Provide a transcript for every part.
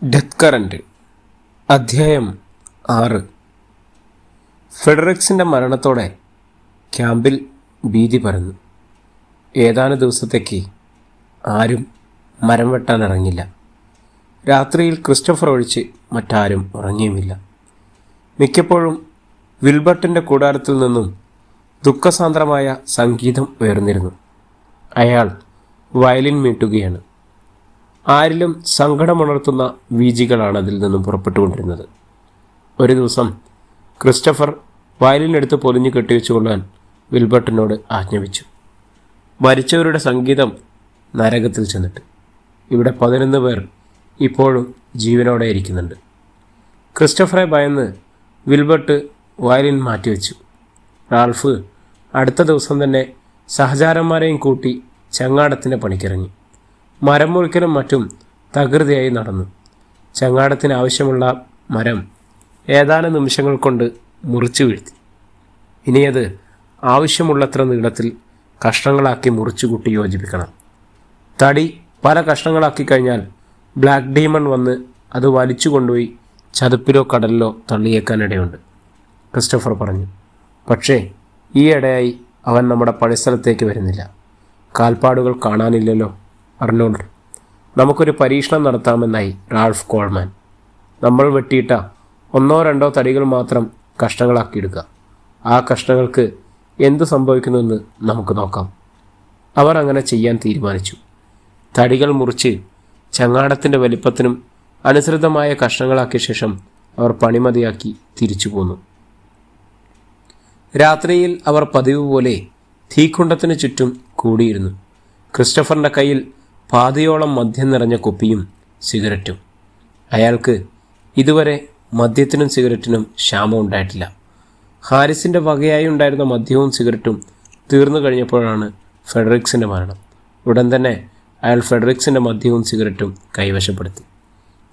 Death current അധ്യായം 6. ഫെഡറിക്സിൻ്റെ മരണത്തോടെ ക്യാമ്പിൽ ഭീതി പരന്നു. ഏതാനും ദിവസത്തേക്ക് ആരും മരം വെട്ടാനിറങ്ങില്ല. രാത്രിയിൽ ക്രിസ്റ്റഫർ ഒഴിച്ച് മറ്റാരും ഉറങ്ങിയുമില്ല. മിക്കപ്പോഴും വിൽബർട്ടിൻ്റെ കൂടാരത്തിൽ നിന്നും ദുഃഖസാന്ദ്രമായ സംഗീതം ഉയർന്നിരുന്നു. അയാൾ വയലിൻ മീട്ടുകയാണ്. ആരിലും സങ്കടമുണർത്തുന്ന വീജികളാണ് അതിൽ നിന്നും പുറപ്പെട്ടുകൊണ്ടിരുന്നത്. ഒരു ദിവസം ക്രിസ്റ്റഫർ വയലിനെടുത്ത് പൊതിഞ്ഞു കെട്ടിവെച്ചുകൊള്ളാൻ വിൽബർട്ടിനോട് ആജ്ഞാപിച്ചു. മരിച്ചവരുടെ സംഗീതം നരകത്തിൽ ചെന്നിട്ട് ഇവിടെ 11 പേർ ഇപ്പോഴും ജീവനോടെ ഇരിക്കുന്നുണ്ട്. ക്രിസ്റ്റഫറെ ഭയന്ന് വിൽബർട്ട് വയലിൻ മാറ്റിവെച്ചു. റാൾഫ് അടുത്ത ദിവസം തന്നെ സഹചാരന്മാരെയും കൂട്ടി ചങ്ങാടത്തിൻ്റെ പണിക്കിറങ്ങി. മരം മുറിക്കലും മറ്റും തകൃതിയായി നടന്നു. ചങ്ങാടത്തിന് ആവശ്യമുള്ള മരം ഏതാനും നിമിഷങ്ങൾ കൊണ്ട് മുറിച്ചു വീഴ്ത്തി. ഇനിയത് ആവശ്യമുള്ളത്ര നീളത്തിൽ കഷ്ണങ്ങളാക്കി മുറിച്ചുകൂട്ടി യോജിപ്പിക്കണം. തടി പല കഷ്ണങ്ങളാക്കി കഴിഞ്ഞാൽ ബ്ലാക്ക് ഡീമൺ വന്ന് അത് വലിച്ചു കൊണ്ടുപോയി ചതുപ്പിലോ കടലിലോ തള്ളിയേക്കാനിടയുണ്ട്, ക്രിസ്റ്റഫർ പറഞ്ഞു. പക്ഷേ ഈയിടെയായി അവൻ നമ്മുടെ പണിസ്ഥലത്തേക്ക് വരുന്നില്ല. കാൽപ്പാടുകൾ കാണാനില്ലല്ലോ. അർണോൾഡ്, നമുക്കൊരു പരീക്ഷണം നടത്താമെന്നായി റാൾഫ് കോൾമാൻ. നമ്മൾ വെട്ടിയിട്ട 1-2 തടികൾ മാത്രം കഷ്ണങ്ങളാക്കിയെടുക്കുക. ആ കഷ്ണങ്ങൾക്ക് എന്തു സംഭവിക്കുന്നുവെന്ന് നമുക്ക് നോക്കാം. അവർ അങ്ങനെ ചെയ്യാൻ തീരുമാനിച്ചു. തടികൾ മുറിച്ച് ചങ്ങാടത്തിൻ്റെ വലിപ്പത്തിനും അനുസൃതമായ കഷ്ണങ്ങളാക്കിയ ശേഷം അവർ പണിമതിയാക്കി തിരിച്ചു പോന്നു. രാത്രിയിൽ അവർ പതിവ് പോലെ തീക്കുണ്ടത്തിന് ചുറ്റും കൂടിയിരുന്നു. ക്രിസ്റ്റഫറിൻ്റെ കയ്യിൽ പാതിയോളം മദ്യം നിറഞ്ഞ കുപ്പിയും സിഗരറ്റും. അയാൾക്ക് ഇതുവരെ മദ്യത്തിനും സിഗരറ്റിനും ക്ഷാമം ഉണ്ടായിട്ടില്ല. ഹാരിസിൻ്റെ വകയായി ഉണ്ടായിരുന്ന മദ്യവും സിഗരറ്റും തീർന്നു കഴിഞ്ഞപ്പോഴാണ് ഫെഡറിക്സിൻ്റെ മരണം. ഉടൻ തന്നെ അയാൾ ഫെഡറിക്സിൻ്റെ മദ്യവും സിഗരറ്റും കൈവശപ്പെടുത്തി.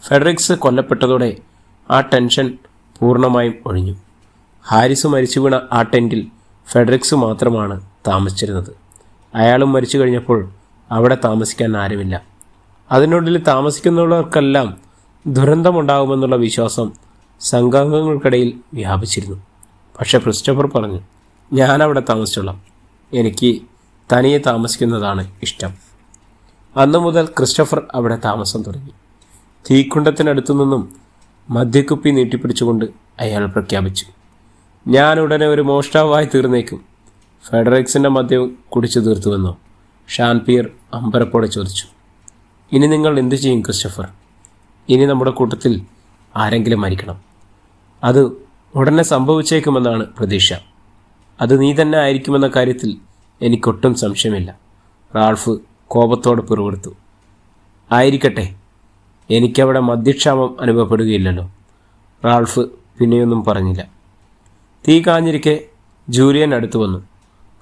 ഫെഡറിക്സ് കൊല്ലപ്പെട്ടതോടെ ആ ടെൻഷൻ പൂർണ്ണമായും ഒഴിഞ്ഞു. ഹാരിസ് മരിച്ചു വീണ ആ ടെൻറ്റിൽ ഫെഡറിക്സ് മാത്രമാണ് താമസിച്ചിരുന്നത്. അയാളും മരിച്ചു കഴിഞ്ഞപ്പോൾ അവിടെ താമസിക്കാൻ ആരുമില്ല. അതിനുള്ളിൽ താമസിക്കുന്നവർക്കെല്ലാം ദുരന്തമുണ്ടാകുമെന്നുള്ള വിശ്വാസം സംഘാംഗങ്ങൾക്കിടയിൽ വ്യാപിച്ചിരുന്നു. പക്ഷേ ക്രിസ്റ്റഫർ പറഞ്ഞു, ഞാനവിടെ താമസിച്ചോളാം. എനിക്ക് തനിയെ താമസിക്കുന്നതാണ് ഇഷ്ടം. അന്നു മുതൽ ക്രിസ്റ്റഫർ അവിടെ താമസം തുടങ്ങി. തീക്കുണ്ടത്തിനടുത്തു നിന്നും മദ്യക്കുപ്പി നീട്ടിപ്പിടിച്ചുകൊണ്ട് അയാൾ പ്രഖ്യാപിച്ചു, ഞാൻ ഉടനെ ഒരു മോഷ്ടാവായി തീർന്നേക്കും. ഫെഡറിക്സിൻ്റെ മദ്യവും കുടിച്ചു തീർത്തുവെന്നോ? ഷാൻപിയർ അമ്പരപ്പോടെ ചോദിച്ചു. ഇനി നിങ്ങൾ എന്തു ചെയ്യും ക്രിസ്റ്റഫർ? ഇനി നമ്മുടെ കൂട്ടത്തിൽ ആരെങ്കിലും മരിക്കണം. അത് ഉടനെ സംഭവിച്ചേക്കുമെന്നാണ് പ്രതീക്ഷ. അത് നീ തന്നെ ആയിരിക്കുമെന്ന കാര്യത്തിൽ എനിക്കൊട്ടും സംശയമില്ല. റാൾഫ് കോപത്തോടെ പിറുവിറുത്തു. ആയിരിക്കട്ടെ, എനിക്കവിടെ മദ്യക്ഷാമം അനുഭവപ്പെടുകയില്ലല്ലോ. റാൾഫ് പിന്നെയൊന്നും പറഞ്ഞില്ല. തീ കാഞ്ഞിരിക്കെ ജൂലിയൻ അടുത്തു വന്നു.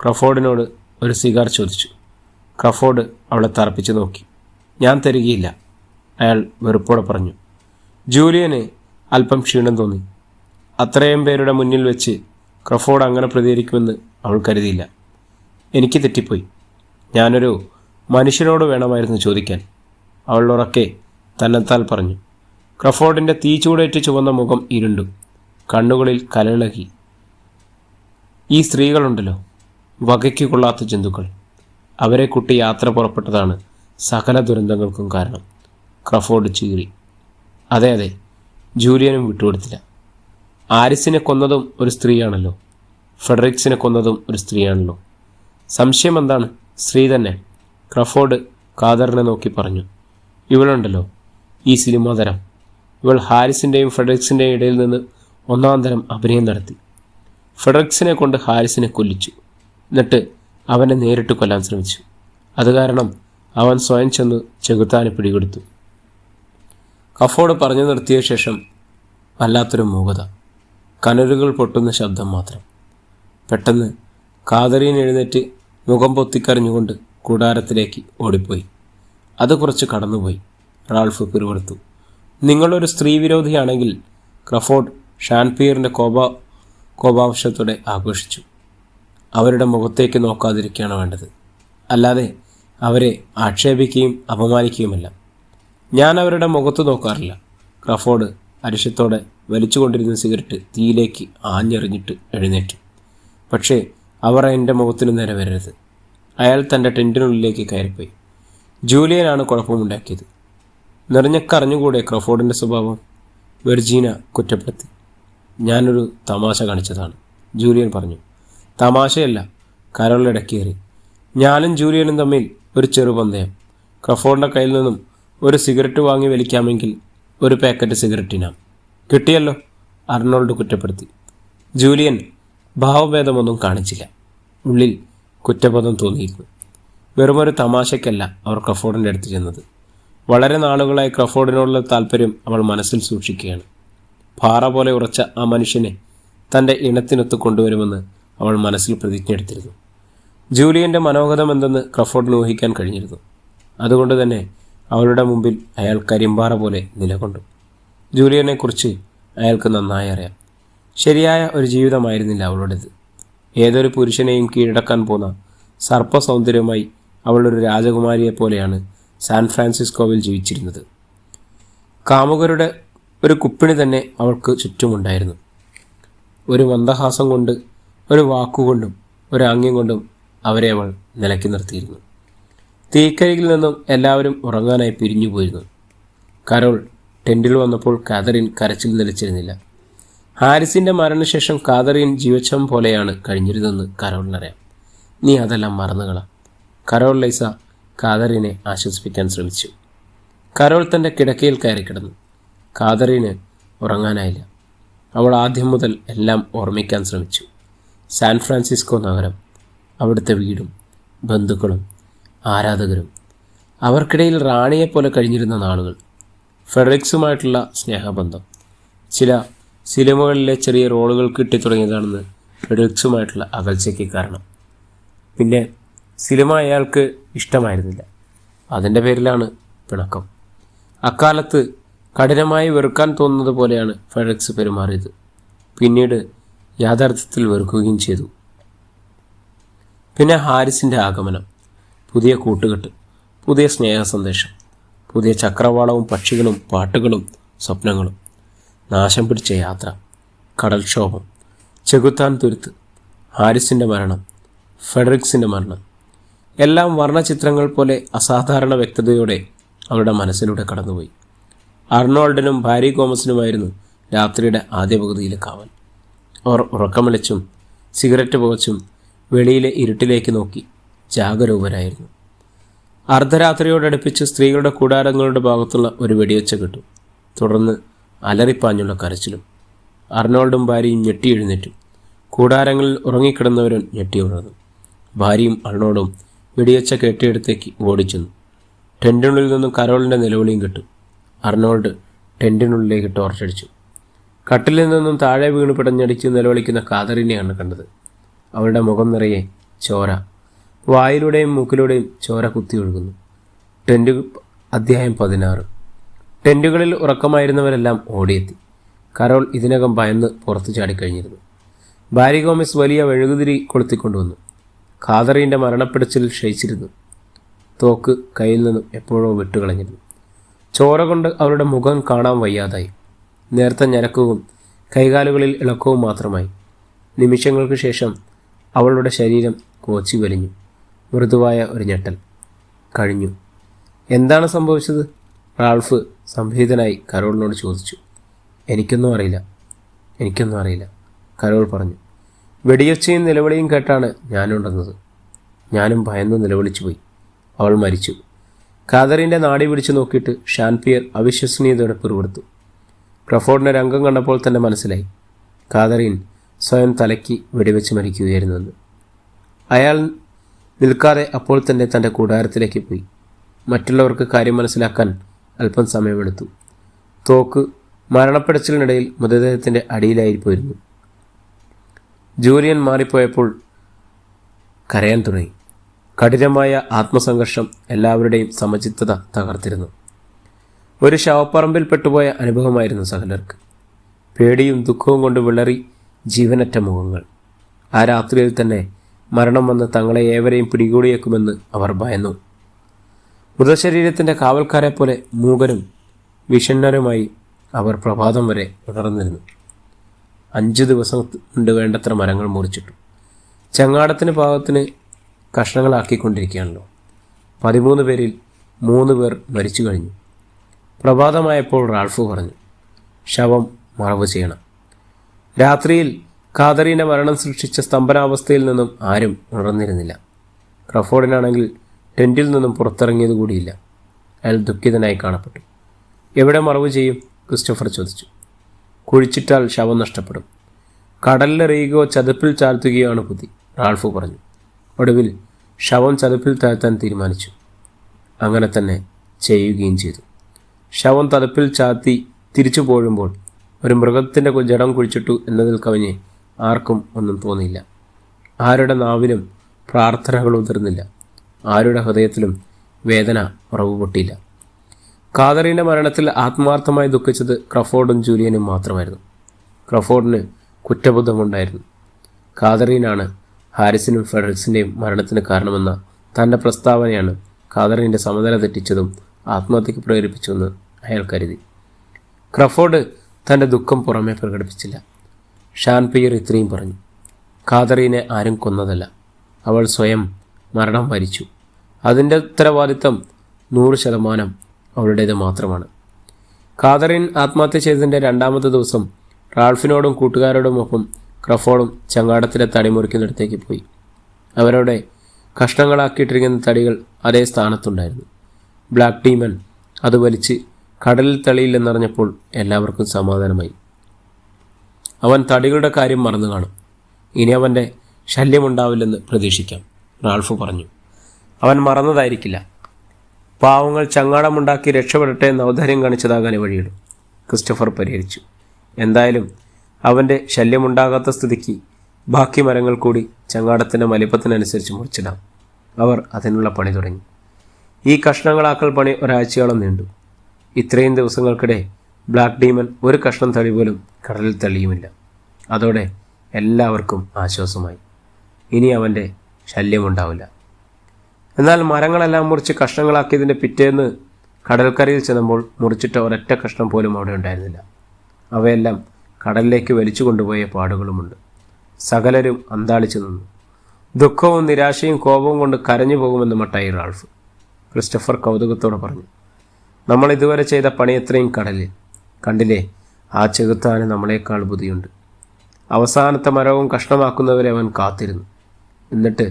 ക്രഫോർഡിനോട് ഒരു സിഗാർ ചോദിച്ചു. ക്രഫോർഡ് അവളെ തറപ്പിച്ചു നോക്കി. ഞാൻ തരികയില്ല, അയാൾ വെറുപ്പോടെ പറഞ്ഞു. ജൂലിയന് അല്പം ക്ഷീണം തോന്നി. അത്രയും പേരുടെ മുന്നിൽ വെച്ച് ക്രഫോർഡ് അങ്ങനെ പ്രതികരിക്കുമെന്ന് അവൾ കരുതിയില്ല. എനിക്ക് തെറ്റിപ്പോയി. ഞാനൊരു മനുഷ്യനോട് വേണമായിരുന്നു ചോദിക്കാൻ, അവൾ ഉറക്കെ തന്നെത്താൽ പറഞ്ഞു. ക്രഫോർഡിൻ്റെ തീച്ചൂടേറ്റ് ചുവന്ന മുഖം ഇരുണ്ടു. കണ്ണുകളിൽ കലളകി. ഈ സ്ത്രീകളുണ്ടല്ലോ, വകയ്ക്ക് കൊള്ളാത്ത ജന്തുക്കൾ. അവരെ കുട്ടി യാത്ര പുറപ്പെട്ടതാണ് സകല ദുരന്തങ്ങൾക്കും കാരണം. ക്രഫോർഡ് ചീറി. അതെ അതെ, ജൂലിയനും വിട്ടുകൊടുത്തില്ല. ആരിസിനെ കൊന്നതും ഒരു സ്ത്രീയാണല്ലോ. ഫെഡറിക്സിനെ കൊന്നതും ഒരു സ്ത്രീയാണല്ലോ. സംശയം എന്താണ്? സ്ത്രീ തന്നെ. ക്രഫോർഡ് കാദറിനെ നോക്കി പറഞ്ഞു. ഇവളുണ്ടല്ലോ, ഈ സിനിമാ തരം. ഇവൾ ഹാരിസിൻ്റെയും ഫെഡറിക്സിൻ്റെയും ഇടയിൽ നിന്ന് 1-ാം തരം അഭിനയം നടത്തി. ഫെഡറിക്സിനെ കൊണ്ട് ഹാരിസിനെ കൊല്ലിച്ചു. എന്നിട്ട് അവനെ നേരിട്ട് കൊല്ലാൻ ശ്രമിച്ചു. അത് കാരണം അവൻ സ്വയം ചെന്ന് ചെകുത്താനെ പിടികൊടുത്തു. ക്രഫോർഡ് പറഞ്ഞു നിർത്തിയ ശേഷം വല്ലാത്തൊരു മൂകത, കനലുകൾ പൊട്ടുന്ന ശബ്ദം മാത്രം. പെട്ടെന്ന് കാതറീൻ എഴുന്നേറ്റ് മുഖം പൊത്തിക്കറിഞ്ഞുകൊണ്ട് കൂടാരത്തിലേക്ക് ഓടിപ്പോയി. അത് കുറച്ച് കടന്നുപോയി. റാൾഫ് പിറുവിറുത്തു. നിങ്ങളൊരു സ്ത്രീ വിരോധിയാണെങ്കിൽ, ക്രഫോർഡ് ഷാൻപിയറിൻ്റെ കോപാവശത്തോടെ ആഘോഷിച്ചു. അവരുടെ മുഖത്തേക്ക് നോക്കാതിരിക്കുകയാണ് വേണ്ടത്, അല്ലാതെ അവരെ ആക്ഷേപിക്കുകയും അപമാനിക്കുകയുമല്ല. ഞാൻ അവരുടെ മുഖത്ത് നോക്കാറില്ല. ക്രഫോർഡ് അരിശത്തോടെ വലിച്ചുകൊണ്ടിരുന്ന സിഗരറ്റ് തീയിലേക്ക് ആഞ്ഞെറിഞ്ഞിട്ട് എഴുന്നേറ്റു. പക്ഷേ അവർ എൻ്റെ മുഖത്തിനു നേരെ വരരുത്. അയാൾ തൻ്റെ ടെൻറ്റിനുള്ളിലേക്ക് കയറിപ്പോയി. ജൂലിയനാണ് കുഴപ്പമുണ്ടാക്കിയത്. നിറഞ്ഞക്കറിഞ്ഞുകൂടെ ക്രഫോർഡിൻ്റെ സ്വഭാവം? വെർജീന കുറ്റപ്പെടുത്തി. ഞാനൊരു തമാശ കാണിച്ചതാണ്, ജൂലിയൻ പറഞ്ഞു. തമാശയല്ല, കരോൾ ഇടക്കേറി. ഞാനും ജൂലിയനും തമ്മിൽ ഒരു ചെറുപന്തയം. ക്രഫോർഡിൻ്റെ കയ്യിൽ നിന്നും ഒരു സിഗരറ്റ് വാങ്ങി വലിക്കാമെങ്കിൽ ഒരു പാക്കറ്റ് സിഗരറ്റിനാം. കിട്ടിയല്ലോ, അർണോൾഡ് കുറ്റപ്പെടുത്തി. ജൂലിയൻ ഭാവഭേദമൊന്നും കാണിച്ചില്ല. ഉള്ളിൽ കുറ്റബോധം തോന്നിയിരുന്നു. വെറുമൊരു തമാശയ്ക്കല്ല അവർ ക്രഫോർഡിൻ്റെ അടുത്ത് ചെന്നത്. വളരെ നാളുകളായി ക്രഫോർഡിനോടുള്ള താല്പര്യം അവൾ മനസ്സിൽ സൂക്ഷിക്കുകയാണ്. പാറ പോലെ ഉറച്ച ആ മനുഷ്യനെ തൻ്റെ ഇണത്തിനൊത്ത് കൊണ്ടുവരുമെന്ന് അവൾ മനസ്സിൽ പ്രതിജ്ഞയെടുത്തിരുന്നു. ജൂലിയൻ്റെ മനോഗതം എന്തെന്ന് ക്രഫോർഡിന് ഊഹിക്കാൻ കഴിഞ്ഞിരുന്നു. അതുകൊണ്ട് തന്നെ അവളുടെ മുമ്പിൽ അയാൾ കരിമ്പാറ പോലെ നിലകൊണ്ടു. ജൂലിയനെക്കുറിച്ച് അയാൾക്ക് നന്നായി അറിയാം. ശരിയായ ഒരു ജീവിതമായിരുന്നില്ല അവളുടേത്. ഏതൊരു പുരുഷനെയും കീഴടക്കാൻ പോന്ന സർപ്പസൗന്ദര്യമായി അവളൊരു രാജകുമാരിയെപ്പോലെയാണ് സാൻ ഫ്രാൻസിസ്കോവിൽ ജീവിച്ചിരുന്നത്. കാമുകരുടെ ഒരു കുപ്പിണി തന്നെ അവൾക്ക് ചുറ്റുമുണ്ടായിരുന്നു. ഒരു മന്ദഹാസം കൊണ്ട്, ഒരു വാക്കുകൊണ്ടും ഒരു ആംഗ്യം കൊണ്ടും അവരെ അവൾ നിലയ്ക്ക് നിർത്തിയിരുന്നു. തീക്കരികിൽ നിന്നും എല്ലാവരും ഉറങ്ങാനായി പിരിഞ്ഞു പോയിരുന്നു. കരോൾ ടെൻറ്റിൽ വന്നപ്പോൾ കാതറിൻ കരച്ചിൽ നിലച്ചിരുന്നില്ല. ഹാരിസിൻ്റെ മരണശേഷം കാതറിൻ ജീവച്ഛം പോലെയാണ് കഴിഞ്ഞിരുന്നതെന്ന് കരോളിനറിയാം. നീ അതെല്ലാം മറന്നുകളാം. കരോൾ ലൈസ കാതറിനെ ആശ്വസിപ്പിക്കാൻ ശ്രമിച്ചു. കരോൾ തൻ്റെ കിടക്കയിൽ കയറി കിടന്നു. കാതറിന് ഉറങ്ങാനായില്ല. അവൾ ആദ്യം മുതൽ എല്ലാം ഓർമ്മിക്കാൻ ശ്രമിച്ചു. സാൻ ഫ്രാൻസിസ്കോ നഗരം, അവിടുത്തെ വീടും ബന്ധുക്കളും ആരാധകരും, അവർക്കിടയിൽ റാണിയെപ്പോലെ കഴിഞ്ഞിരുന്ന നാളുകൾ, ഫെഡറിക്സുമായിട്ടുള്ള സ്നേഹബന്ധം. ചില സിനിമകളിലെ ചെറിയ റോളുകൾ കിട്ടിത്തുടങ്ങിയതാണെന്ന് ഫെഡറിക്സുമായിട്ടുള്ള അകൽച്ചയ്ക്ക് കാരണം. പിന്നെ സിനിമ അയാൾക്ക് ഇഷ്ടമായിരുന്നില്ല. അതിൻ്റെ പേരിലാണ് പിണക്കം. അക്കാലത്ത് കഠിനമായി വെറുക്കാൻ തോന്നുന്നത് പോലെയാണ് ഫെഡറിക്സ് പെരുമാറിയത്. പിന്നീട് യാഥാർത്ഥ്യത്തിൽ വെറുക്കുകയും ചെയ്തു. പിന്നെ ഹാരിസിൻ്റെ ആഗമനം, പുതിയ കൂട്ടുകെട്ട്, പുതിയ സ്നേഹ സന്ദേശം, പുതിയ ചക്രവാളവും പക്ഷികളും പാട്ടുകളും സ്വപ്നങ്ങളും, നാശം പിടിച്ച യാത്ര, കടൽക്ഷോഭം, ചെകുത്താൻ തുരുത്ത്, ഹാരിസിൻ്റെ മരണം, ഫെഡറിക്സിൻ്റെ മരണം, എല്ലാം വർണ്ണചിത്രങ്ങൾ പോലെ അസാധാരണ വ്യക്തതയോടെ അവരുടെ മനസ്സിലൂടെ കടന്നുപോയി. അർണോൾഡിനും ഭാരി ഗോമസിനുമായിരുന്നു രാത്രിയുടെ ആദ്യ പകുതിയിലെ കാവൽ. അവർ ഉറക്കമിളച്ചും സിഗരറ്റ് പുകച്ചും വെളിയിലെ ഇരുട്ടിലേക്ക് നോക്കി ജാഗരൂകരായിരുന്നു. അർദ്ധരാത്രിയോടടുപ്പിച്ച് സ്ത്രീകളുടെ കൂടാരങ്ങളുടെ ഭാഗത്തുള്ള ഒരു വെടിവെച്ച കിട്ടു. തുടർന്ന് അലറിപ്പാഞ്ഞുള്ള കരച്ചിലും. അർണോൾഡും ഭാര്യയും ഞെട്ടി എഴുന്നേറ്റു. കൂടാരങ്ങളിൽ ഉറങ്ങിക്കിടന്നവരും ഞെട്ടി ഉണർന്നു. ഭാര്യയും അർണോൾഡും വെടിവെച്ച കെട്ടിയെടുത്തേക്ക് ഓടിച്ചെന്നു. ടെൻറ്റിനുള്ളിൽ നിന്നും കരോളിൻ്റെ നിലവിളിയും കിട്ടും. അർണോൾഡ് ടെൻറ്റിനുള്ളിലേക്ക് ടോർച്ചടിച്ചു. കട്ടിലിൽ നിന്നും താഴെ വീണ് പിടഞ്ഞടിച്ച് നിലവിളിക്കുന്ന കാതറിനെയാണ് കണ്ടത്. അവളുടെ മുഖം നിറയെ ചോര, വായിലൂടെയും മൂക്കിലൂടെയും ചോര കുത്തി ഒഴുകുന്നു. അധ്യായം 16. ടെൻറ്റുകളിൽ ഉറക്കമായിരുന്നവരെല്ലാം ഓടിയെത്തി. കരോൾ ഇതിനകം ഭയന്ന് പുറത്തു ചാടിക്കഴിഞ്ഞിരുന്നു. ബാരി ഗോമസ് വലിയ വെഴുകുതിരി കൊളുത്തിക്കൊണ്ടുവന്നു. കാതറിൻ്റെ മരണപ്പിടച്ചിൽ ക്ഷയിച്ചിരുന്നു. തോക്ക് കയ്യിൽ നിന്നും എപ്പോഴോ വിട്ടുകളഞ്ഞിരുന്നു. ചോര കൊണ്ട് അവരുടെ മുഖം കാണാൻ വയ്യാതായി. നേർത്ത ഞരക്കവും കൈകാലുകളിൽ ഇളക്കവും മാത്രമായി. നിമിഷങ്ങൾക്ക് ശേഷം അവളുടെ ശരീരം കോച്ചി വലിഞ്ഞു. മൃദുവായ ഒരു ഞെട്ടൽ. കഴിഞ്ഞു. എന്താണ് സംഭവിച്ചത്? റാൾഫ് സംഭീതനായി കരോളിനോട് ചോദിച്ചു. എനിക്കൊന്നും അറിയില്ല, കരോൾ പറഞ്ഞു. വെടിയൊച്ചയും നിലവിളിയും കേട്ടാണ് ഞാനുണ്ടെന്നത്. ഞാനും ഭയന്ന് നിലവിളിച്ചു പോയി. അവൾ മരിച്ചു. കാതറിൻ്റെ നാടി പിടിച്ചു നോക്കിയിട്ട് ഷാൻപിയർ അവിശ്വസനീയതയോടെ പിറുവിടുത്തു. ക്രഫോർഡിനെ രംഗം കണ്ടപ്പോൾ തന്നെ മനസ്സിലായി കാതറിൻ സ്വയം തലയ്ക്ക് വെടിവെച്ച് മരിക്കുകയായിരുന്നെന്ന്. അയാൾ നിൽക്കാതെ അപ്പോൾ തന്നെ തൻ്റെ കൂടാരത്തിലേക്ക് പോയി. മറ്റുള്ളവർക്ക് കാര്യം മനസ്സിലാക്കാൻ അല്പം സമയമെടുത്തു. തോക്ക് മരണപ്പെടച്ചിലിനിടയിൽ മൃതദേഹത്തിൻ്റെ അടിയിലായിപ്പോയിരുന്നു. ജൂലിയൻ മാറിപ്പോയപ്പോൾ കരയാൻ തുടങ്ങി. കഠിനമായ ആത്മസംഘർഷം എല്ലാവരുടെയും സമചിത്തത തകർത്തിരുന്നു. ഒരു ശവപ്പറമ്പിൽ പെട്ടുപോയ അനുഭവമായിരുന്നു സകലർക്ക്. പേടിയും ദുഃഖവും കൊണ്ട് വിളറി ജീവനറ്റ മുഖങ്ങൾ. ആ രാത്രിയിൽ തന്നെ മരണം വന്ന് തങ്ങളെ ഏവരെയും പിടികൂടിയേക്കുമെന്ന് അവർ ഭയന്നു. മൃതശരീരത്തിൻ്റെ കാവൽക്കാരെ പോലെ മൂകരും വിഷണ്ണരുമായി അവർ പ്രഭാതം വരെ ഉണർന്നിരുന്നു. 5 ദിവസം കൊണ്ട് വേണ്ടത്ര മരങ്ങൾ മുറിച്ചിട്ടു. ചങ്ങാടത്തിന് പാകത്തിന് കഷ്ണങ്ങളാക്കിക്കൊണ്ടിരിക്കുകയാണല്ലോ. 13 പേരിൽ 3 പേർ മരിച്ചു കഴിഞ്ഞു. പ്രഭാതമായപ്പോൾ റാൾഫ് പറഞ്ഞു, ശവം മറവ് ചെയ്യണം. രാത്രിയിൽ കാതറീൻ്റെ മരണം സൃഷ്ടിച്ച സ്തംഭനാവസ്ഥയിൽ നിന്നും ആരും ഉണർന്നിരുന്നില്ല. ക്രഫോർഡിനാണെങ്കിൽ ടെൻറ്റിൽ നിന്നും പുറത്തിറങ്ങിയത് കൂടിയില്ല. അയാൾ ദുഃഖിതനായി കാണപ്പെട്ടു. എവിടെ മറവ് ചെയ്യും? ക്രിസ്റ്റഫർ ചോദിച്ചു. കുഴിച്ചിട്ടാൽ ശവം നഷ്ടപ്പെടും. കടലിലെറിയുകയോ ചതുപ്പിൽ ചാർത്തുകയാണ് ബുദ്ധി, റാൾഫ് പറഞ്ഞു. ഒടുവിൽ ശവം ചതുപ്പിൽ താഴ്ത്താൻ തീരുമാനിച്ചു. അങ്ങനെ തന്നെ ചെയ്യുകയും ചെയ്തു. ശവം തലപ്പിൽ ചാത്തി തിരിച്ചു പോഴുമ്പോൾ ഒരു മൃഗത്തിൻ്റെ ജഡം കുഴിച്ചിട്ടു എന്നതിൽ കവിഞ്ഞ് ആർക്കും ഒന്നും തോന്നിയില്ല. ആരുടെ നാവിലും പ്രാർത്ഥനകൾ ഉതിർന്നില്ല. ആരുടെ ഹൃദയത്തിലും വേദന ഉറവ് പൊട്ടിയില്ല. കാതറീൻ്റെ മരണത്തിൽ ആത്മാർത്ഥമായി ദുഃഖിച്ചത് ക്രഫോർഡും ജൂലിയനും മാത്രമായിരുന്നു. ക്രഫോർഡിന് കുറ്റബോധമുണ്ടായിരുന്നു. കാതറീനാണ് ഹാരിസിനും ഫെഡറിക്സിൻ്റെയും മരണത്തിന് കാരണമെന്ന തൻ്റെ പ്രസ്താവനയാണ് കാതറീൻ്റെ സമനില തെറ്റിച്ചതും ആത്മഹത്യക്ക് പ്രേരിപ്പിച്ചുവെന്ന് അയാൾ കരുതി. ക്രഫോർഡ് തൻ്റെ ദുഃഖം പുറമേ പ്രകടിപ്പിച്ചില്ല. ഷാൻപിയർ ഇത്രയും പറഞ്ഞു, കാതറീനെ ആരും കൊന്നതല്ല, അവൾ സ്വയം മരണം വരിച്ചു. അതിൻ്റെ ഉത്തരവാദിത്തം 100% അവളുടേത് മാത്രമാണ്. കാതറീൻ ആത്മഹത്യ ചെയ്തതിൻ്റെ 2ാമത്തെ ദിവസം റാൾഫിനോടും കൂട്ടുകാരോടുമൊപ്പം ക്രഫോർഡും ചങ്ങാടത്തിലെ തടി മുറിക്കുന്നിടത്തേക്ക് പോയി. അവരുടെ കഷ്ണങ്ങളാക്കിയിട്ടിരിക്കുന്ന തടികൾ അതേ സ്ഥാനത്തുണ്ടായിരുന്നു. ബ്ലാക്ക് ഡീമൻ അത് വലിച്ച് കടലിൽ തളിയില്ലെന്നറിഞ്ഞപ്പോൾ എല്ലാവർക്കും സമാധാനമായി. അവൻ തടികളുടെ കാര്യം മറന്നു കാണും. ഇനി അവൻ്റെ ശല്യമുണ്ടാവില്ലെന്ന് പ്രതീക്ഷിക്കാം, റാൾഫ് പറഞ്ഞു. അവൻ മറന്നതായിരിക്കില്ല. പാവങ്ങൾ ചങ്ങാടമുണ്ടാക്കി രക്ഷപ്പെടട്ടെ എന്ന് ഔദാര്യം കാണിച്ചതാകാൻ വഴിയിടും, ക്രിസ്റ്റഫർ പരിഹരിച്ചു. എന്തായാലും അവൻ്റെ ശല്യമുണ്ടാകാത്ത സ്ഥിതിക്ക് ബാക്കി മരങ്ങൾ കൂടി ചങ്ങാടത്തിൻ്റെ വലിപ്പത്തിനനുസരിച്ച് മുറിച്ചിടാം. അവർ അതിനുള്ള പണി തുടങ്ങി. ഈ കഷ്ണങ്ങളാക്കൽ പണി ഒരാഴ്ചയോളം നീണ്ടു. ഇത്രയും ദിവസങ്ങൾക്കിടെ ബ്ലാക്ക് ഡീമൻ ഒരു കഷ്ണം തടി പോലും കടലിൽ തള്ളിയുമില്ല. അതോടെ എല്ലാവർക്കും ആശ്വാസമായി. ഇനി അവൻ്റെ ശല്യമുണ്ടാവില്ല. എന്നാൽ മരങ്ങളെല്ലാം മുറിച്ച് കഷ്ണങ്ങളാക്കിയതിൻ്റെ പിറ്റേന്ന് കടൽക്കരയിൽ ചെന്നപ്പോൾ മുറിച്ചിട്ട ഒരൊറ്റ കഷ്ണം പോലും അവിടെ ഉണ്ടായിരുന്നില്ല. അവയെല്ലാം കടലിലേക്ക് വലിച്ചു കൊണ്ടുപോയ പാടുകളുമുണ്ട്. സകലരും അന്താളിച്ചു നിന്നു. ദുഃഖവും നിരാശയും കോപവും കൊണ്ട് കരഞ്ഞു പോകുമെന്ന് മട്ടായി റാൾഫ്. ക്രിസ്റ്റഫർ കൗതുകത്തോടെ പറഞ്ഞു, നമ്മൾ ഇതുവരെ ചെയ്ത പണി എത്രയും കടലിൽ കണ്ടില്ലേ? ആ ചെകുത്താന് നമ്മളെക്കാൾ ബുദ്ധിയുണ്ട്. അവസാനത്തെ മരവും കഷ്ണമാക്കുന്നവരെ അവൻ കാത്തിരുന്നു. എന്നിട്ട്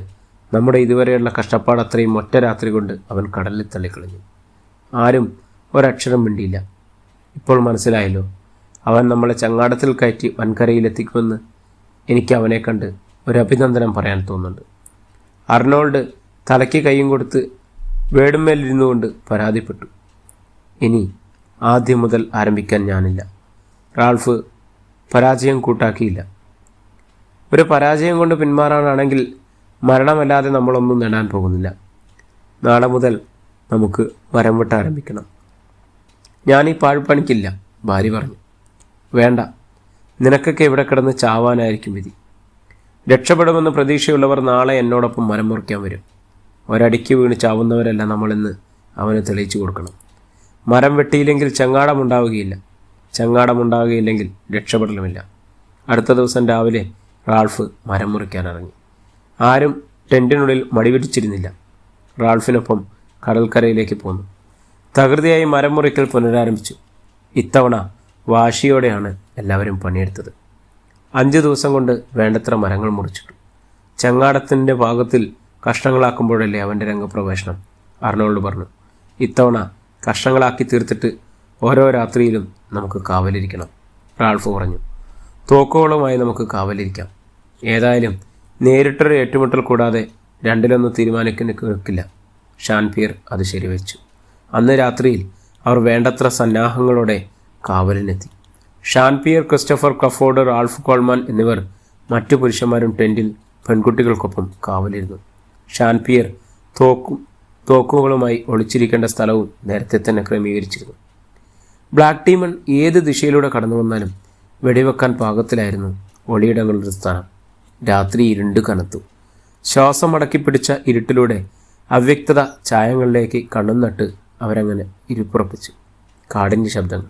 നമ്മുടെ ഇതുവരെയുള്ള കഷ്ടപ്പാട് അത്രയും ഒറ്റ രാത്രി കൊണ്ട് അവൻ കടലിൽ തള്ളിക്കളഞ്ഞു. ആരും ഒരക്ഷരം മിണ്ടിയില്ല. ഇപ്പോൾ മനസ്സിലായല്ലോ, അവൻ നമ്മളെ ചങ്ങാടത്തിൽ കയറ്റി വൻകരയിലെത്തിക്കുമെന്ന്. എനിക്ക് അവനെ കണ്ട് ഒരു അഭിനന്ദനം പറയാൻ തോന്നുന്നുണ്ട്. അർണോൾഡ് തലയ്ക്ക് കൈയും കൊടുത്ത് വേടുമേലിരുന്നു കൊണ്ട് പരാതിപ്പെട്ടു. ഇനി ആദ്യം മുതൽ ആരംഭിക്കാൻ ഞാനില്ല. റാൾഫ് പരാജയം കൂട്ടാക്കിയില്ല. ഒരു പരാജയം കൊണ്ട് പിന്മാറാനാണെങ്കിൽ മരണമല്ലാതെ നമ്മളൊന്നും നേടാൻ പോകുന്നില്ല. നാളെ മുതൽ നമുക്ക് മരം വെട്ട് ആരംഭിക്കണം. ഞാനീ പാഴ്പണിക്കില്ല, ഭാര്യ പറഞ്ഞു. വേണ്ട, നിനക്കൊക്കെ ഇവിടെ കിടന്ന് ചാവാനായിരിക്കും വിധി. രക്ഷപ്പെടുമെന്ന് പ്രതീക്ഷയുള്ളവർ നാളെ എന്നോടൊപ്പം മരം മുറിക്കാൻ വരും. ഒരടിക്ക് വീണ് ചാവുന്നവരല്ല നമ്മളെന്ന് അവന് തെളിയിച്ചു കൊടുക്കണം. മരം വെട്ടിയില്ലെങ്കിൽ ചങ്ങാടമുണ്ടാവുകയില്ല. ചങ്ങാടമുണ്ടാവുകയില്ലെങ്കിൽ രക്ഷപ്പെടലുമില്ല. അടുത്ത ദിവസം രാവിലെ റാൾഫ് മരം മുറിക്കാൻ ഇറങ്ങി. ആരും ടെൻറ്റിനുള്ളിൽ മടിപിടിച്ചിരുന്നില്ല. റാൾഫിനൊപ്പം കടൽക്കരയിലേക്ക് പോന്നു. തകൃതിയായി മരം മുറിക്കൽ പുനരാരംഭിച്ചു. ഇത്തവണ വാശിയോടെയാണ് എല്ലാവരും പണിയെടുത്തത്. 5 ദിവസം കൊണ്ട് വേണ്ടത്ര മരങ്ങൾ മുറിച്ചിട്ടു. ചങ്ങാടത്തിൻ്റെ ഭാഗത്തിൽ കഷ്ണങ്ങളാക്കുമ്പോഴല്ലേ അവൻ്റെ രംഗപ്രവേശനം, അർണോൾഡ് പറഞ്ഞു. ഇത്തവണ കഷ്ണങ്ങളാക്കി തീർത്തിട്ട് ഓരോ രാത്രിയിലും നമുക്ക് കാവലിരിക്കണം, റാൾഫ് പറഞ്ഞു. തോക്കുകളുമായി നമുക്ക് കാവലിരിക്കാം. ഏതായാലും നേരിട്ടൊരു ഏറ്റുമുട്ടൽ കൂടാതെ 2-1 തീരുമാനിക്കുന്ന കേൾക്കില്ല. ഷാൻപിയർ അത് ശരിവെച്ചു. അന്ന് രാത്രിയിൽ അവർ വേണ്ടത്ര സന്നാഹങ്ങളോടെ കാവലിനെത്തി. ഷാൻപിയർ, ക്രിസ്റ്റഫർ, ക്രഫോർഡ്, റാൾഫ് കോൾമാൻ എന്നിവർ മറ്റു പുരുഷന്മാരും ടെൻറ്റിൽ പെൺകുട്ടികൾക്കൊപ്പം കാവലിരുന്നു. ഷാൻപിയർ തോക്കുകളുമായി ഒളിച്ചിരിക്കേണ്ട സ്ഥലവും നേരത്തെ തന്നെ ക്രമീകരിച്ചിരുന്നു. ബ്ലാക്ക് ഡീമൺ ഏത് ദിശയിലൂടെ കടന്നു വന്നാലും വെടിവെക്കാൻ പാകത്തിലായിരുന്നു ഒളിയിടങ്ങളുടെ സ്ഥാനം. രാത്രി ഇരുണ്ട് കനത്തു. ശ്വാസം അടക്കിപ്പിടിച്ച ഇരുട്ടിലൂടെ അവ്യക്തത ഛായങ്ങളിലേക്ക് കണ്ണും നട്ട് അവരങ്ങനെ ഇരുപ്പുറപ്പിച്ചു. കാടിൻ്റെ ശബ്ദങ്ങൾ,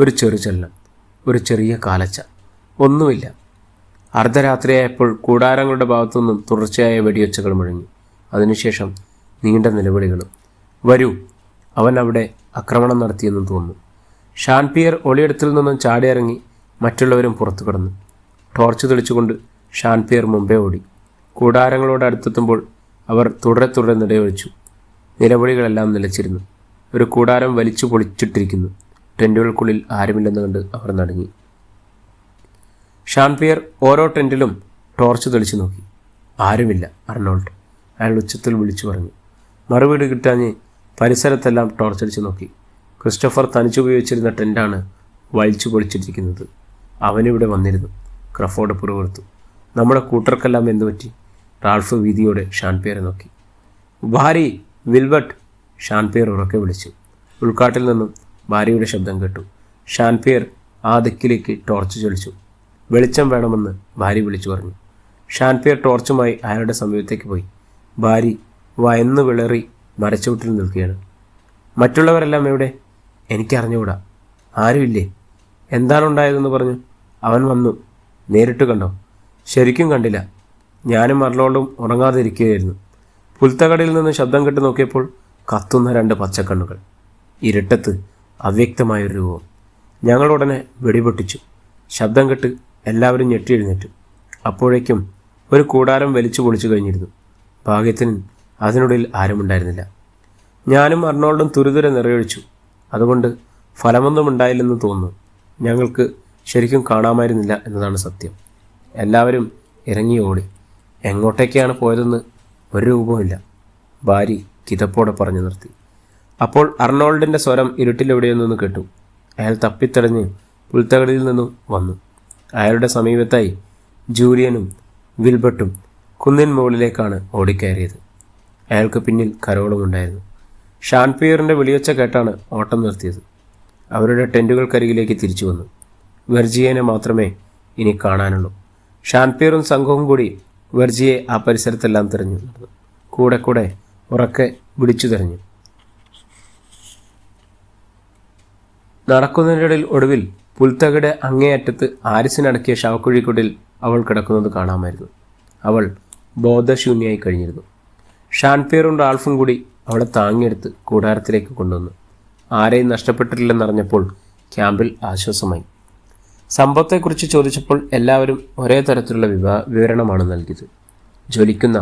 ഒരു ചെറുചലനം, ഒരു ചെറിയ കാലച്ച, ഒന്നുമില്ല. അർദ്ധരാത്രിയായപ്പോൾ കൂടാരങ്ങളുടെ ഭാഗത്തുനിന്നും തുടർച്ചയായ വെടിയൊച്ചകൾ മുഴങ്ങി. അതിനുശേഷം നീണ്ട നിലവിളികളും. വരൂ, അവൻ അവിടെ ആക്രമണം നടത്തിയെന്നും തോന്നുന്നു. ഷാൻപിയർ ഒളിയിടത്തിൽ നിന്നും ചാടിയിറങ്ങി. മറ്റുള്ളവരും പുറത്തു കിടന്നു. ടോർച്ച് തെളിച്ചുകൊണ്ട് ഷാൻപിയർ മുമ്പേ ഓടി. കൂടാരങ്ങളോട് അടുത്തെത്തുമ്പോൾ അവർ തുടരെ നിലവിളിച്ചു. നിലവിളികളെല്ലാം നിലച്ചിരുന്നു. ഒരു കൂടാരം വലിച്ചു പൊളിച്ചിട്ടിരിക്കുന്നു. ടെൻറ്റുകൾക്കുള്ളിൽ ആരുമില്ലെന്ന് കണ്ട് അവർ നടുങ്ങി. ഷാൻപിയർ ഓരോ ടെൻറ്റിലും ടോർച്ച് തെളിച്ചു നോക്കി. ആരുമില്ല. അർണോൾഡ് അയാൾ ഉച്ചത്തിൽ വിളിച്ചു പറഞ്ഞു. മറുപടി കിട്ടാഞ്ഞ് പരിസരത്തെല്ലാം ടോർച്ചടിച്ചു നോക്കി. ക്രിസ്റ്റഫർ തനിച്ചുപയോഗിച്ചിരുന്ന ടെൻറ്റാണ് വലിച്ചു പൊളിച്ചിട്ടിരിക്കുന്നത്. അവനിവിടെ വന്നിരുന്നു. ക്രഫോർഡ് പുറകെടുത്തു. നമ്മുടെ കൂട്ടർക്കെല്ലാം എന്തുപറ്റി? റാൾഫ് വീതിയോടെ ഷാൻപിയറെ നോക്കി. ഭാരി, വിൽബർട്ട്, ഷാൻപിയർ ഉറക്കെ വിളിച്ചു. ഉൾക്കാട്ടിൽ നിന്നും ഭാര്യയുടെ ശബ്ദം കേട്ടു. ഷാൻപിയർ ആ ദിക്കിലേക്ക് ടോർച്ച് ചൊലിച്ചു. വെളിച്ചം വേണമെന്ന് ഭാര്യ വിളിച്ചു പറഞ്ഞു. ഷാൻപിയർ ടോർച്ചുമായി അയാളുടെ സമീപത്തേക്ക് പോയി. ഭാര്യ വയന്ന് വിളറി മരച്ചുവട്ടിൽ നിൽക്കുകയാണ്. മറ്റുള്ളവരെല്ലാം എവിടെ? എനിക്കറിഞ്ഞുകൂടാ. ആരുമില്ലേ? എന്താണുണ്ടായതെന്ന് പറഞ്ഞു. അവൻ വന്നു. നേരിട്ട് കണ്ടോ? ശരിക്കും കണ്ടില്ല. ഞാനും അർണോൾഡും ഉറങ്ങാതിരിക്കുകയായിരുന്നു. പുൽത്തകടിയിൽ നിന്ന് ശബ്ദം കേട്ട് നോക്കിയപ്പോൾ കത്തുന്ന 2 പച്ചക്കണ്ണുകൾ. ഇരുട്ടത്ത് അവ്യക്തമായൊരു രൂപം. ഞങ്ങളുടനെ വെടിപൊട്ടിച്ചു. ശബ്ദം കേട്ട് എല്ലാവരും ഞെട്ടി എഴുന്നേറ്റു. അപ്പോഴേക്കും ഒരു കൂടാരം വലിച്ചു പൊളിച്ചു കഴിഞ്ഞിരുന്നു. ഭാഗ്യത്തിന് അതിനുള്ളിൽ ആരുമുണ്ടായിരുന്നില്ല. ഞാനും അർണോൾഡും തുരുതുരെ നിറയൊഴിച്ചു. അതുകൊണ്ട് ഫലമൊന്നും ഉണ്ടായില്ലെന്ന് തോന്നുന്നു. ഞങ്ങൾക്ക് ശരിക്കും കാണാമായിരുന്നില്ല എന്നതാണ് സത്യം. എല്ലാവരും ഇറങ്ങി ഓടി. എങ്ങോട്ടേക്കാണ് പോയതെന്ന് ഒരു രൂപവുമില്ല. ഭാര്യ കിതപ്പോടെ പറഞ്ഞു നിർത്തി. അപ്പോൾ അർണോൾഡിൻ്റെ സ്വരം ഇരുട്ടിലെവിടെയോ നിന്ന് കേട്ടു. അയാൾ തപ്പിത്തടഞ്ഞ് പുൽത്തകടിയിൽ നിന്നും വന്നു. അയാളുടെ സമീപത്തായി ജൂലിയനും വിൽബർട്ടും കുന്നിൻ മുകളിലേക്കാണ് ഓടിക്കയറിയത്. അയാൾക്ക് പിന്നിൽ കരോളുമുണ്ടായിരുന്നു. ഷാൻപിയറിൻ്റെ വിളിയൊച്ച കേട്ടാണ് ഓട്ടം നിർത്തിയത്. അവരുടെ ടെൻറ്റുകൾക്കരികിലേക്ക് തിരിച്ചു വന്നു. വെർജിയനെ മാത്രമേ ഇനി കാണാനുള്ളൂ. ഷാൻപിയറും സംഘവും കൂടി വെർജിയെ ആ പരിസരത്തെല്ലാം തിരഞ്ഞു നടന്നു. കൂടെ ഉറക്കെ വിളിച്ചു തിരഞ്ഞു. നടക്കുന്നതിനിടയിൽ ഒടുവിൽ പുൽത്തകയുടെ അങ്ങേയറ്റത്ത് ആരിസിനടക്കിയ ശവക്കുഴിക്കുള്ളിൽ അവൾ കിടക്കുന്നത് കാണാമായിരുന്നു. അവൾ ബോധശൂന്യായി കഴിഞ്ഞിരുന്നു. ഷാൻപിയറും റാൾഫും കൂടി അവളെ താങ്ങിയെടുത്ത് കൂടാരത്തിലേക്ക് കൊണ്ടുവന്നു. ആരെയും നഷ്ടപ്പെട്ടിട്ടില്ലെന്നറിഞ്ഞപ്പോൾ ക്യാമ്പിൽ ആശ്വാസമായി. സംഭവത്തെക്കുറിച്ച് ചോദിച്ചപ്പോൾ എല്ലാവരും ഒരേ തരത്തിലുള്ള വിവരണമാണ് നൽകിയത്. ജ്വലിക്കുന്ന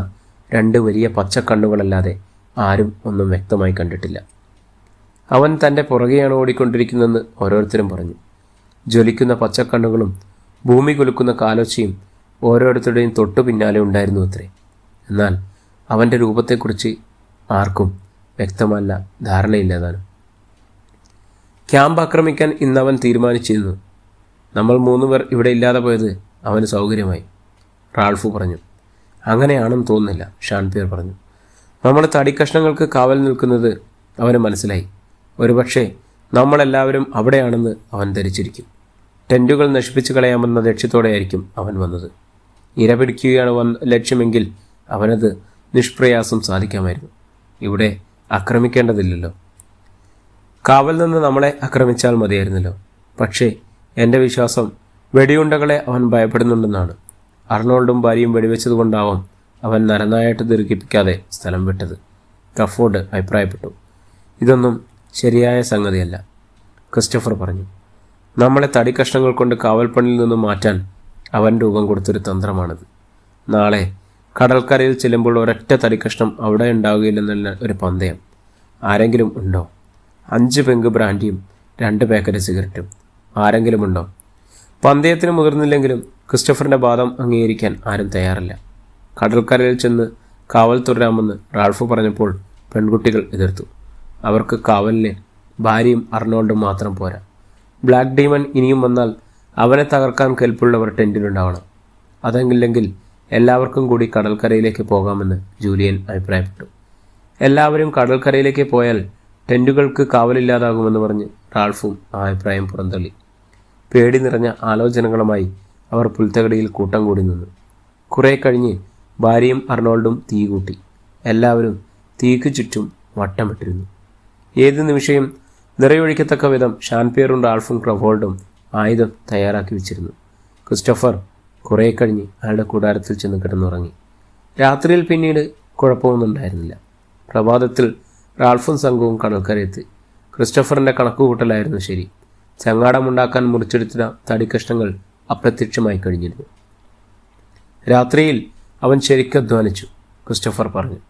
2 വലിയ പച്ചക്കണ്ണുകളല്ലാതെ ആരും ഒന്നും വ്യക്തമായി കണ്ടിട്ടില്ല. അവൻ തൻ്റെ പുറകെയാണ് ഓടിക്കൊണ്ടിരിക്കുന്നതെന്ന് ഓരോരുത്തരും പറഞ്ഞു. ജ്വലിക്കുന്ന പച്ചക്കണ്ണുകളും ഭൂമി കുലുക്കുന്ന കാലൊച്ചയും ഓരോരുത്തരുടെയും തൊട്ടു പിന്നാലെ ഉണ്ടായിരുന്നു അത്രേ. എന്നാൽ അവൻ്റെ രൂപത്തെക്കുറിച്ച് ആർക്കും വ്യക്തമല്ല, ധാരണയില്ലാതാണ്. ക്യാമ്പ് ആക്രമിക്കാൻ ഇന്നവൻ തീരുമാനിച്ചിരുന്നു. നമ്മൾ 3 പേർ ഇവിടെ ഇല്ലാതെ പോയത് അവന് സൗകര്യമായി, റാൾഫ് പറഞ്ഞു. അങ്ങനെയാണെന്ന് തോന്നുന്നില്ല, ഷാൻപിയർ പറഞ്ഞു. നമ്മൾ തടിക്കഷ്ണങ്ങൾക്ക് കാവൽ നിൽക്കുന്നത് അവന് മനസ്സിലായി. ഒരുപക്ഷെ നമ്മളെല്ലാവരും അവിടെയാണെന്ന് അവൻ ധരിച്ചിരിക്കും. ടെൻറ്റുകൾ നശിപ്പിച്ചു കളയാമെന്ന ലക്ഷ്യത്തോടെയായിരിക്കും അവൻ വന്നത്. ഇരപിടിക്കുകയാണ് ലക്ഷ്യമെങ്കിൽ അവനത് നിഷ്പ്രയാസം സാധിക്കാമായിരുന്നു. ഇവിടെ ആക്രമിക്കേണ്ടതില്ലല്ലോ. കാവൽ നിന്ന് നമ്മളെ ആക്രമിച്ചാൽ മതിയായിരുന്നല്ലോ. പക്ഷേ എൻ്റെ വിശ്വാസം വെടിയുണ്ടകളെ അവൻ ഭയപ്പെടുന്നുണ്ടെന്നാണ്. അർണോൾഡും ഭാര്യയും വെടിവെച്ചതുകൊണ്ടാവാം അവൻ നരനായിട്ട് ദീർഘിപ്പിക്കാതെ സ്ഥലം വിട്ടത്, ക്രഫോർഡ് അഭിപ്രായപ്പെട്ടു. ഇതൊന്നും ശരിയായ സംഗതിയല്ല, ക്രിസ്റ്റഫർ പറഞ്ഞു. നമ്മളെ തടിക്കഷ്ണങ്ങൾ കൊണ്ട് കാവൽപ്പണിയിൽ നിന്നും മാറ്റാൻ അവൻ രൂപം കൊടുത്തൊരു തന്ത്രമാണിത്. നാളെ കടൽക്കരയിൽ ചെല്ലുമ്പോൾ ഒരൊറ്റ തടിക്കഷ്ണം അവിടെ ഉണ്ടാവുകയില്ലെന്നുള്ള ഒരു പന്തയം. ആരെങ്കിലും ഉണ്ടോ? 5 പെങ്ക് ബ്രാൻഡിയും 2 പാക്കറ്റ് സിഗരറ്റും ആരെങ്കിലും ഉണ്ടോ? പന്തയത്തിന് മുതിർന്നില്ലെങ്കിലും ക്രിസ്റ്റഫറിൻ്റെ വാദം അംഗീകരിക്കാൻ ആരും തയ്യാറല്ല. കടൽക്കരയിൽ ചെന്ന് കാവൽ തുടരാമെന്ന് റാൾഫ് പറഞ്ഞപ്പോൾ പെൺകുട്ടികൾ എതിർത്തു. അവർക്ക് കാവലിന് ഭാര്യയും അർണോൾഡും മാത്രം പോരാ. ബ്ലാക്ക് ഡീമൺ ഇനിയും വന്നാൽ അവനെ തകർക്കാൻ കെൽപ്പുള്ളവർ ടെൻറ്റിലുണ്ടാവണം. അതെങ്കില്ലെങ്കിൽ എല്ലാവർക്കും കൂടി കടൽക്കരയിലേക്ക് പോകാമെന്ന് ജൂലിയൻ അഭിപ്രായപ്പെട്ടു. എല്ലാവരും കടൽക്കരയിലേക്ക് പോയാൽ ടെൻറ്റുകൾക്ക് കാവലില്ലാതാകുമെന്ന് പറഞ്ഞ് റാൾഫും ആ അഭിപ്രായം പുറന്തള്ളി. പേടി നിറഞ്ഞ ആലോചനകളുമായി അവർ പുൽത്തകടിയിൽ കൂട്ടം കൂടി നിന്നു. കുറേ കഴിഞ്ഞ് ഭാര്യയും അർണോൾഡും തീ കൂട്ടി. എല്ലാവരും തീക്ക് ചുറ്റും വട്ടമിട്ടിരുന്നു. ഏത് നിമിഷം നിറയൊഴിക്കത്തക്ക വിധം ഷാൻപിയറും റാൾഫും ക്രഫോൾഡും ആയുധം തയ്യാറാക്കി വെച്ചിരുന്നു. ക്രിസ്റ്റഫർ കുറേ കഴിഞ്ഞ് അയാളുടെ കൂടാരത്തിൽ ചെന്ന് കിടന്നുറങ്ങി. രാത്രിയിൽ പിന്നീട് കുഴപ്പമൊന്നും ഉണ്ടായിരുന്നില്ല. പ്രഭാതത്തിൽ റാൾഫും സംഘവും കടൽക്കരയെത്തി. ക്രിസ്റ്റഫറിൻ്റെ കണക്കുകൂട്ടലായിരുന്നു ശരി. ചങ്ങാടമുണ്ടാക്കാൻ മുറിച്ചെടുത്ത തടിക്കഷ്ണങ്ങൾ അപ്രത്യക്ഷമായി കഴിഞ്ഞിരുന്നു. രാത്രിയിൽ അവൻ ശരിക്കും അധ്വാനിച്ചു, ക്രിസ്റ്റഫർ പറഞ്ഞു.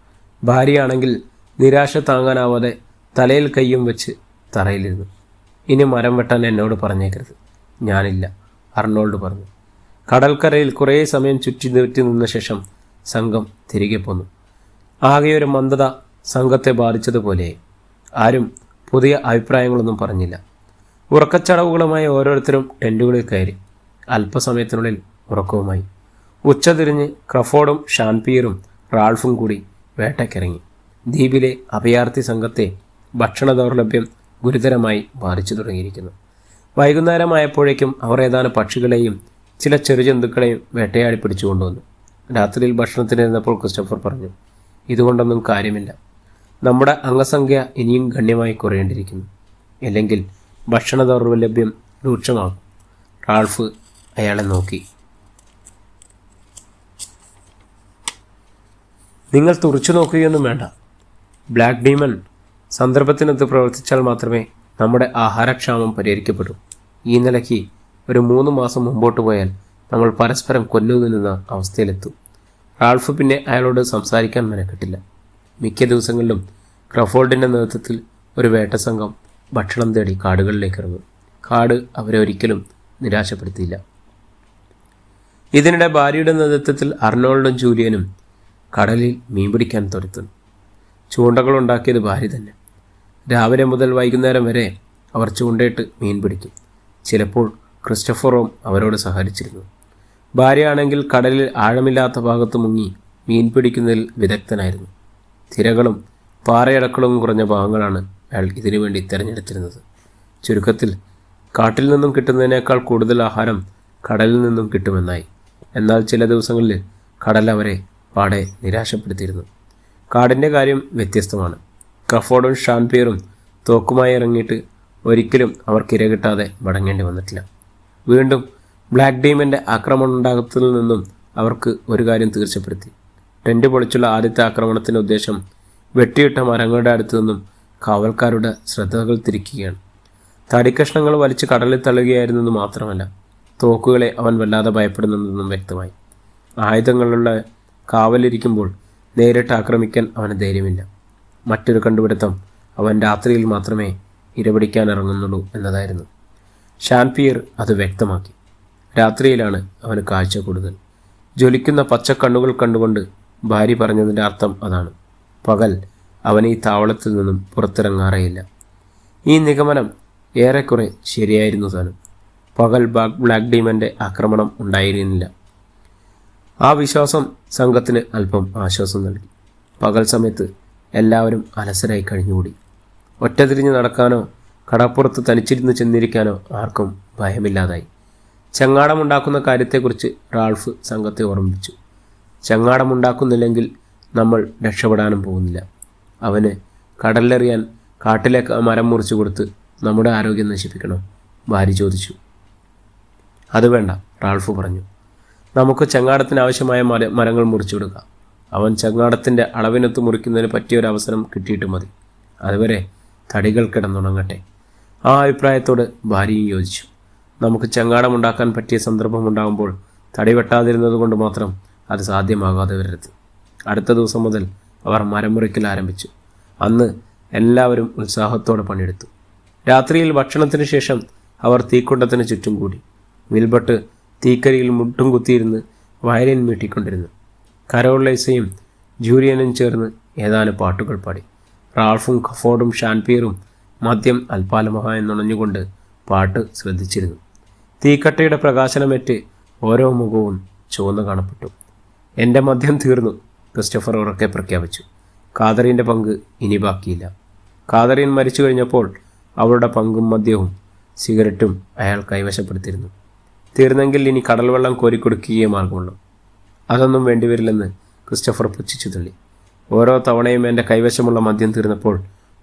ഭാര്യയാണെങ്കിൽ നിരാശ താങ്ങാനാവാതെ തലയിൽ കയ്യും വെച്ച് തറയിലിരുന്നു. ഇനി മരം വെട്ടാൻ എന്നോട് പറഞ്ഞേക്കരുത്. ഞാനില്ല, അർണോൾഡ് പറഞ്ഞു. കടൽക്കരയിൽ കുറേ സമയം ചുറ്റി നിന്ന ശേഷം സംഘം തിരികെ പോന്നു. ആകെയൊരു മന്ദത സംഘത്തെ ബാധിച്ചതുപോലെ. ആരും പുതിയ അഭിപ്രായങ്ങളൊന്നും പറഞ്ഞില്ല. ഉറക്കച്ചടവുകളുമായി ഓരോരുത്തരും ടെൻറ്റുകളിൽ കയറി. അല്പസമയത്തിനുള്ളിൽ ഉറക്കവുമായി. ഉച്ചതിരിഞ്ഞ് ക്രഫോർഡും ഷാൻപിയറും റാൾഫും കൂടി വേട്ടയ്ക്കിറങ്ങി. ദ്വീപിലെ അഭയാർത്ഥി സംഘത്തെ ഭക്ഷണ ദൗർലഭ്യം ഗുരുതരമായി ബാധിച്ചു തുടങ്ങിയിരിക്കുന്നു. വൈകുന്നേരമായപ്പോഴേക്കും അവർ ഏതാനും പക്ഷികളെയും ചില ചെറുജന്തുക്കളെയും വേട്ടയാടി പിടിച്ചുകൊണ്ടുവന്നു. രാത്രിയിൽ ഭക്ഷണത്തിനിരുന്നപ്പോൾ ക്രിസ്റ്റഫർ പറഞ്ഞു, ഇതുകൊണ്ടൊന്നും കാര്യമില്ല. നമ്മുടെ അംഗസംഖ്യ ഇനിയും ഗണ്യമായി കുറയേണ്ടിയിരിക്കുന്നു. അല്ലെങ്കിൽ ഭക്ഷണ ദൗർലഭ്യം രൂക്ഷമാകും. റാൾഫ് അയാളെ നോക്കി. നിങ്ങൾ തുറച്ചു നോക്കുകയൊന്നും വേണ്ട. ബ്ലാക്ക് ഡീമൺ സന്ദർഭത്തിനൊത്ത് പ്രവർത്തിച്ചാൽ മാത്രമേ നമ്മുടെ ആഹാരക്ഷാമം പരിഹരിക്കപ്പെടൂ. ഈ നിലയ്ക്ക് ഒരു 3 മാസം മുമ്പോട്ട് പോയാൽ നമ്മൾ പരസ്പരം കൊല്ലുനിന്ന അവസ്ഥയിലെത്തും. റാൾഫ് പിന്നെ അയാളോട് സംസാരിക്കാൻ മെനക്കെട്ടില്ല. മിക്ക ദിവസങ്ങളിലും ക്രഫോൾഡിൻ്റെ നേതൃത്വത്തിൽ ഒരു വേട്ടസംഘം ഭക്ഷണം തേടി കാടുകളിലേക്ക് ഇറങ്ങും. കാട് അവരെ ഒരിക്കലും നിരാശപ്പെടുത്തിയില്ല. ഇതിനിടെ ഭാര്യയുടെ നേതൃത്വത്തിൽ അർണോൾഡും ജൂലിയനും കടലിൽ മീൻ പിടിക്കാൻ തുരത്തുന്നു. ചൂണ്ടകളുണ്ടാക്കിയത് ഭാര്യ തന്നെ. രാവിലെ മുതൽ വൈകുന്നേരം വരെ അവർ ചൂണ്ടയിട്ട് മീൻ പിടിക്കും. ചിലപ്പോൾ ക്രിസ്റ്റഫറും അവരോട് സഹകരിച്ചിരുന്നു. ഭാര്യയാണെങ്കിൽ കടലിൽ ആഴമില്ലാത്ത ഭാഗത്ത് മുങ്ങി മീൻ പിടിക്കുന്നതിൽ വിദഗ്ധനായിരുന്നു. തിരകളും പാറയടക്കളവും കുറഞ്ഞ ഭാഗങ്ങളാണ് അയാൾ ഇതിനുവേണ്ടി തിരഞ്ഞെടുത്തിരുന്നത്. ചുരുക്കത്തിൽ കാട്ടിൽ നിന്നും കിട്ടുന്നതിനേക്കാൾ കൂടുതൽ ആഹാരം കടലിൽ നിന്നും കിട്ടുമെന്നായി. എന്നാൽ ചില ദിവസങ്ങളിൽ കടൽ അവരെ പാടെ നിരാശപ്പെടുത്തിയിരുന്നു. കാടിൻ്റെ കാര്യം വ്യത്യസ്തമാണ്. ക്രഫോർഡും ഷാൻപിയറും തോക്കുമായി ഇറങ്ങിയിട്ട് ഒരിക്കലും അവർക്കിര കിട്ടാതെ മടങ്ങേണ്ടി വന്നിട്ടില്ല. വീണ്ടും ബ്ലാക്ക് ഡീമൻ്റെ ആക്രമണം ഉണ്ടാകത്തിൽ നിന്നും അവർക്ക് ഒരു കാര്യം തീർച്ചപ്പെടുത്തി. ടെൻ്റ് പൊളിച്ചുള്ള ആദ്യത്തെ ആക്രമണത്തിൻ്റെ ഉദ്ദേശം വെട്ടിയിട്ട മരങ്ങളുടെ അടുത്തു നിന്നും കാവൽക്കാരുടെ ശ്രദ്ധകൾ തിരിക്കുകയാണ്. തടിക്കഷ്ണങ്ങൾ വലിച്ച് കടലിൽ തള്ളുകയായിരുന്നെന്ന് മാത്രമല്ല, തോക്കുകളെ അവൻ വല്ലാതെ ഭയപ്പെടുന്നെന്നും വ്യക്തമായി. ആയുധങ്ങളുള്ള കാവലിരിക്കുമ്പോൾ നേരിട്ട് ആക്രമിക്കാൻ അവന് ധൈര്യമില്ല. മറ്റൊരു കണ്ടുപിടുത്തം അവൻ രാത്രിയിൽ മാത്രമേ ഇരപിടിക്കാൻ ഇറങ്ങുന്നുള്ളൂ എന്നതായിരുന്നു. ഷാൻപിയർ അത് വ്യക്തമാക്കി. രാത്രിയിലാണ് അവന് കാഴ്ച കൂടുതൽ. ജ്വലിക്കുന്ന പച്ചക്കണ്ണുകൾ കണ്ടുകൊണ്ട് ഭാര്യ പറഞ്ഞതിൻ്റെ അർത്ഥം അതാണ്. പകൽ അവൻ ഈ താവളത്തിൽ നിന്നും പുറത്തിറങ്ങാറേയില്ല. ഈ നിഗമനം ഏറെക്കുറെ ശരിയായിരുന്നു താനും. പകൽ ബ്ലാക്ക് ഡീമൻ്റെ ആക്രമണം ഉണ്ടായിരുന്നില്ല. ആ വിശ്വാസം സംഘത്തിന് അല്പം ആശ്വാസം നൽകി. പകൽ സമയത്ത് എല്ലാവരും അലസരായി കഴിഞ്ഞുകൂടി. ഒറ്റതിരിഞ്ഞ് നടക്കാനോ കടപ്പുറത്ത് തനിച്ചിരുന്ന് ചെന്നിരിക്കാനോ ആർക്കും ഭയമില്ലാതായി. ചങ്ങാടമുണ്ടാക്കുന്ന കാര്യത്തെക്കുറിച്ച് റാൾഫ് സംഘത്തെ ഓർമ്മിപ്പിച്ചു. ചങ്ങാടമുണ്ടാക്കുന്നില്ലെങ്കിൽ നമ്മൾ രക്ഷപ്പെടാനും പോകുന്നില്ല. അവന് കടലിലെറിയാൻ കാട്ടിലേക്ക് മരം മുറിച്ചു കൊടുത്ത് നമ്മുടെ ആരോഗ്യം നശിപ്പിക്കണോ? ഭാര്യ ചോദിച്ചു. അത് വേണ്ട, റാൾഫ് പറഞ്ഞു. നമുക്ക് ചങ്ങാടത്തിന് ആവശ്യമായ മരങ്ങൾ മുറിച്ചു കൊടുക്കാം. അവൻ ചങ്ങാടത്തിൻ്റെ അളവിനൊത്ത് മുറിക്കുന്നതിന് പറ്റിയൊരവസരം കിട്ടിയിട്ട് മതി. അതുവരെ തടികൾ കിടന്നുണങ്ങട്ടെ. ആ അഭിപ്രായത്തോട് ഭാര്യയും യോജിച്ചു. നമുക്ക് ചങ്ങാടമുണ്ടാക്കാൻ പറ്റിയ സന്ദർഭമുണ്ടാകുമ്പോൾ തടി വെട്ടാതിരുന്നത് കൊണ്ട് മാത്രം അത് സാധ്യമാകാതെ വരരുത്. അടുത്ത ദിവസം മുതൽ അവർ മരം മുറിക്കൽ ആരംഭിച്ചു. അന്ന് എല്ലാവരും ഉത്സാഹത്തോടെ പണിയെടുത്തു. രാത്രിയിൽ ഭക്ഷണത്തിന് ശേഷം അവർ തീക്കുണ്ടത്തിന് ചുറ്റും കൂടി. വിൽബർട്ട് തീക്കരിയിൽ മുട്ടും കുത്തിയിരുന്ന് വയലിൻ മീട്ടിക്കൊണ്ടിരുന്നു. കരോളൈസയും ജൂലിയനും ചേർന്ന് ഏതാനും പാട്ടുകൾ പാടി. റാൾഫും ക്രഫോർഡും ഷാൻപിയറും മദ്യം അൽപാലമഹായി നുണഞ്ഞുകൊണ്ട് പാട്ട് ശ്രദ്ധിച്ചിരുന്നു. തീക്കട്ടയുടെ പ്രകാശനമേറ്റ് ഓരോ മുഖവും ചുവന്നു കാണപ്പെട്ടു. എൻ്റെ മദ്യം തീർന്നു, ക്രിസ്റ്റഫർ ഉറക്കെ പ്രഖ്യാപിച്ചു. കാതറിൻ്റെ പങ്ക് ഇനി ബാക്കിയില്ല. കാതറിൻ മരിച്ചു കഴിഞ്ഞപ്പോൾ അവളുടെ പങ്കും മദ്യവും സിഗരറ്റും അയാൾ കൈവശപ്പെടുത്തിയിരുന്നു. തീർന്നെങ്കിൽ ഇനി കടൽ വെള്ളം കോരിക്കൊടുക്കുകയേ മാർഗമുള്ളൂ. അതൊന്നും വേണ്ടിവരില്ലെന്ന് ക്രിസ്റ്റഫർ പുച്ഛിച്ചു തള്ളി. ഓരോ തവണയും എൻ്റെ കൈവശമുള്ള മദ്യം തീർന്നപ്പോൾ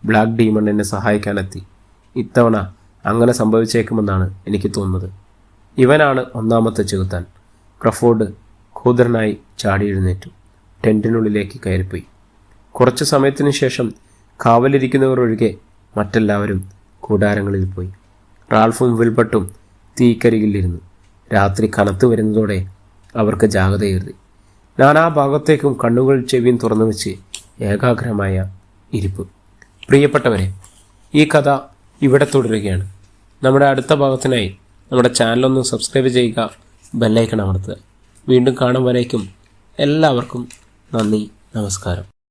ബ്ലാക്ക് ഡീമൺ എന്നെ സഹായിക്കാനെത്തി. ഇത്തവണ അങ്ങനെ സംഭവിച്ചേക്കുമെന്നാണ് എനിക്ക് തോന്നുന്നത്. ഇവനാണ് ഒന്നാമത്തെ ചെകുത്താൻ. ക്രഫോർഡ് ഖൂദരനായി ചാടി എഴുന്നേറ്റു ടെൻറ്റിനുള്ളിലേക്ക് കയറിപ്പോയി. കുറച്ചു സമയത്തിനു ശേഷം കാവലിരിക്കുന്നവർ ഒഴികെ മറ്റെല്ലാവരും കൂടാരങ്ങളിൽ പോയി. റാൽഫും വിൽബർട്ടും തീക്കരികിലിരുന്നു. രാത്രി കനത്തു വരുന്നതോടെ അവർക്ക് ജാഗ്രതയേറി. നാനാഭാഗത്തേക്കും കണ്ണുകൾ ചെവിയും തുറന്നു വെച്ച് ഏകാഗ്രമായ ഇരിപ്പ്. പ്രിയപ്പെട്ടവരെ, ഈ കഥ ഇവിടെ തുടരുകയാണ്. നമ്മുടെ അടുത്ത ഭാഗത്തിനായി നമ്മുടെ ചാനലൊന്ന് സബ്സ്ക്രൈബ് ചെയ്യുക, ബെല്ലൈക്കൺ അമർത്തുക. വീണ്ടും കാണും വരേക്കും എല്ലാവർക്കും നന്ദി, നമസ്കാരം.